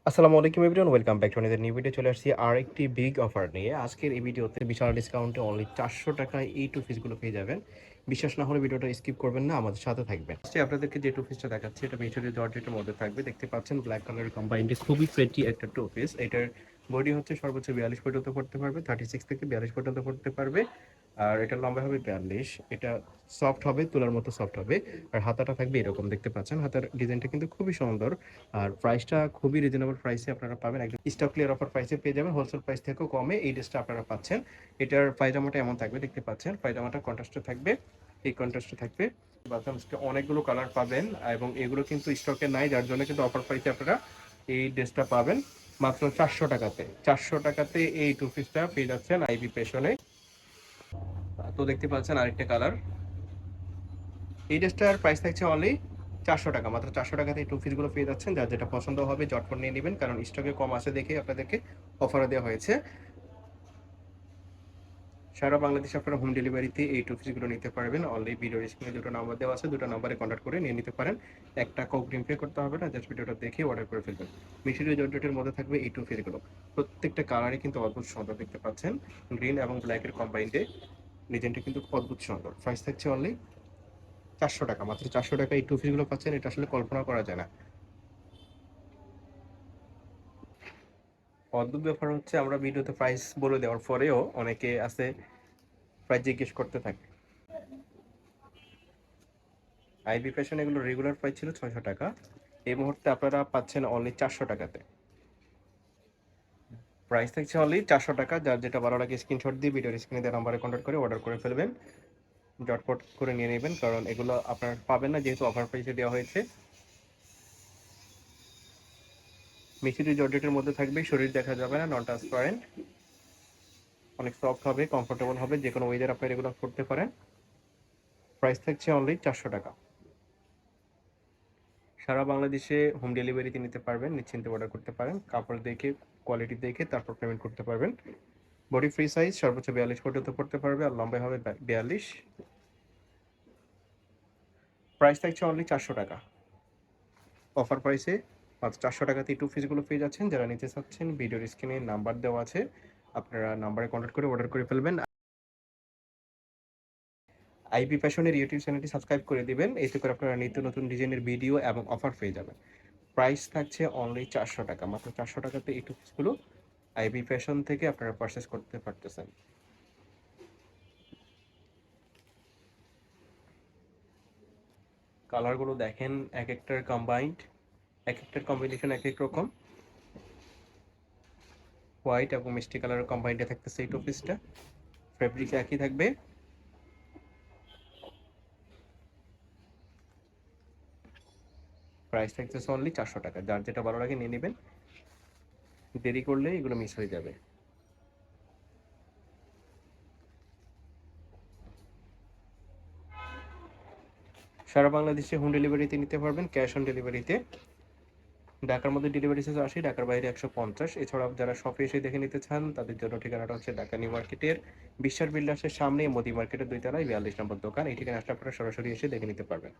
আসসালামু আলাইকুম everyone, welcome back to another new video. চলে আসছি আর একটি বিগ অফার নিয়ে। আজকের এই ভিডিওতে বিশাল ডিসকাউন্টে অনলি 400 টাকায় এই টু পিসগুলো পেয়ে যাবেন। বিশ্বাস না হলে ভিডিওটা স্কিপ করবেন না, আমাদের সাথে থাকবেন। আজকে আপনাদেরকে যে টু পিসটা দেখাচ্ছি এটা মিশরের জর্জেটের মধ্যে থাকবে। দেখতে পাচ্ছেন ব্ল্যাক কালারের কম্বাইন্ডে খুবই প্রেটি একটা টু পিস। এটার বডি হচ্ছে সর্বোচ্চ 42 পর্যন্ত পড়তে পারবে, 36 থেকে 42 পর্যন্ত পড়তে পারবে। আর এটা লম্বা হবে 42। এটা সফট হবে, তুলার মতো সফট হবে। আর হাতাটা থাকবে এরকম, দেখতে পাচ্ছেন হাতার ডিজাইনটা কিন্তু খুবই সুন্দর। আর প্রাইসটা খুবই রিজনেবল প্রাইসে আপনারা পাবেন, একদম স্টক ক্লিয়ার অফার প্রাইসে পেয়ে যাবেন। হোলসেল প্রাইস থেকেও কমে এই ড্রেসটা আপনারা পাচ্ছেন। এটার পায়জামাটা এমন থাকবে, দেখতে পাচ্ছেন পায়জামাটা কন্ট্রাস্টে থাকবে, এই কন্ট্রাস্টে থাকবে। অনেকগুলো কালার পাবেন এবং এগুলো কিন্তু স্টকে নাই, যার জন্য কিন্তু অফার প্রাইসে আপনারা এই ড্রেসটা পাবেন মাত্র 400 টাকাতে। 400 টাকাতে এই টু পিসটা পেয়ে যাচ্ছেন আইবি ফ্যাশনে। তো দেখতে পাচ্ছেন আরেকটা কালার। এই ড্রেসটার প্রাইস থাকছে অনলি 400 টাকা। মাত্র 400 টাকাতে এই টু পিসগুলো পেয়ে যাচ্ছেন। যার যেটা পছন্দ হবে ঝটপট নিয়ে নেবেন, কারণ স্টকে কম আছে দেখে আপনাদেরকে অফার দেওয়া হয়েছে। সারা বাংলাদেশে আপনারা হোম ডেলিভারিতে এই টু পিসগুলো নিতে পারবেন। অনলি ভিডিওর স্ক্রিনে দুটো নাম্বার দেওয়া আছে, দুটো নাম্বারে কন্ট্যাক্ট করে নিয়ে নিতে পারেন। একটা অগ্রিম পে করতে হবে না, জাস্ট ভিডিওটা দেখে অর্ডার করে ফেলবেন। মিশরীয় জর্জেটের মধ্যে থাকবে এই টু পিসগুলো। প্রত্যেকটা কালারই কিন্তু অদ্ভুত সুন্দর, দেখতে পাচ্ছেন গ্রিন এবং ব্ল্যাকের কম্বাইন্ডে ডিজাইনটা কিন্তু অদ্ভুত সুন্দর। প্রাইস থাকছে অনলি 400 টাকা। মাত্র 400 টাকা এই টু পিসগুলো পাচ্ছেন, এটা আসলে কল্পনা করা যায় না। অদ্ভুত ব্যাপার হচ্ছে, আমরা ভিডিওতে প্রাইস বলে দেওয়ার পরেও অনেকে আছে প্রাইস জিজ্ঞেস করতে থাকে। আইবি ফ্যাশন এগুলো রেগুলার প্রাইস ছিল 600 টাকা, এই মুহূর্তে আপনারা পাচ্ছেন অনলি 400 টাকাতে। প্রাইস থাকছে অনলি 400 টাকা। যার যেটা ভালো লাগে স্ক্রিনশট দিয়ে ভিডিওর স্ক্রিনে দেওয়া নাম্বারে কন্ট্যাক্ট করে অর্ডার করে ফেলবেন। ঝটপট করে নিয়ে নেবেন, কারণ এগুলো আপনারা পাবেন না যেহেতু অফার প্রাইসে দেওয়া হয়েছে। মিশরি জর্জেটের মধ্যে থাকবে, শরীর দেখা যাবে না, নন ট্রান্সপারেন্ট, অনেক সফট হবে, কমফোর্টেবল হবে, যে কোনো ওয়েদার আপনারা এগুলো করতে পারেন। প্রাইস থাকছে অনলি 400 টাকা। সারা বাংলাদেশে হোম ডেলিভারিতে নিতে পারবেন, নিশ্চিন্তে অর্ডার করতে পারেন। কাপড় দেখে, কোয়ালিটি দেখে তারপর পেমেন্ট করতে পারবেন। বডি ফ্রি সাইজ, সর্বোচ্চ 42 পর্যন্ত পড়তে পারবে, আর লম্বাই হবে 42। প্রাইস থাকছে অনলি 400 টাকা। অফার প্রাইসে মাত্র 400 টাকাতে টু পিসগুলো পেয়ে যাচ্ছেন। যারা নিতে চাচ্ছেন ভিডিওর স্ক্রিনে নাম্বার দেওয়া আছে, আপনারা নাম্বারে কন্ট্যাক্ট করে অর্ডার করে ফেলবেন। আইবি ফ্যাশনের ইউটিউব চ্যানেলটি সাবস্ক্রাইব করে দিবেন, এতে করে আপনারা নিত্য নতুন ডিজাইনের ভিডিও এবং অফার পেয়ে যাবেন। প্রাইস থাকছে অনলি 400 টাকা। মাত্র 400 টাকাতে এই টু পিসগুলো আইবি ফ্যাশন থেকে আপনারা পারচেস করতে পারতেছেন। কালারগুলো দেখেন, এক একটার কম্বাইন্ড, এক একটার কম্বিনেশন এক এক রকম। হোয়াইট এবং মিষ্টি কালারের কম্বাইন্ডে থাকতেছে এই টু পিসটা। ফেব্রিক একই থাকবে। প্রাইস থাকতেছে অনলি 400 টাকা। যার যেটা ভালো লাগে নিয়ে নেবেন, দেরি করলে এগুলো মিস হয়ে যাবে। সারা বাংলাদেশে হোম ডেলিভারিতে নিতে পারবেন, ক্যাশ অন ডেলিভারিতে। ঢাকার মধ্যে ডেলিভারি চার্জ 80, ঢাকার বাইরে 150। এছাড়াও যারা শপে এসে দেখে নিতে চান তাদের জন্য ঠিকানাটা হচ্ছে ঢাকা নিউ মার্কেটের বিশ্বাস বিল্ডার্সের সামনে মোদি মার্কেটের 2 তলায় 42 নম্বর দোকান। এই ঠিকানা আসলে আপনারা সরাসরি এসে দেখে নিতে পারবেন।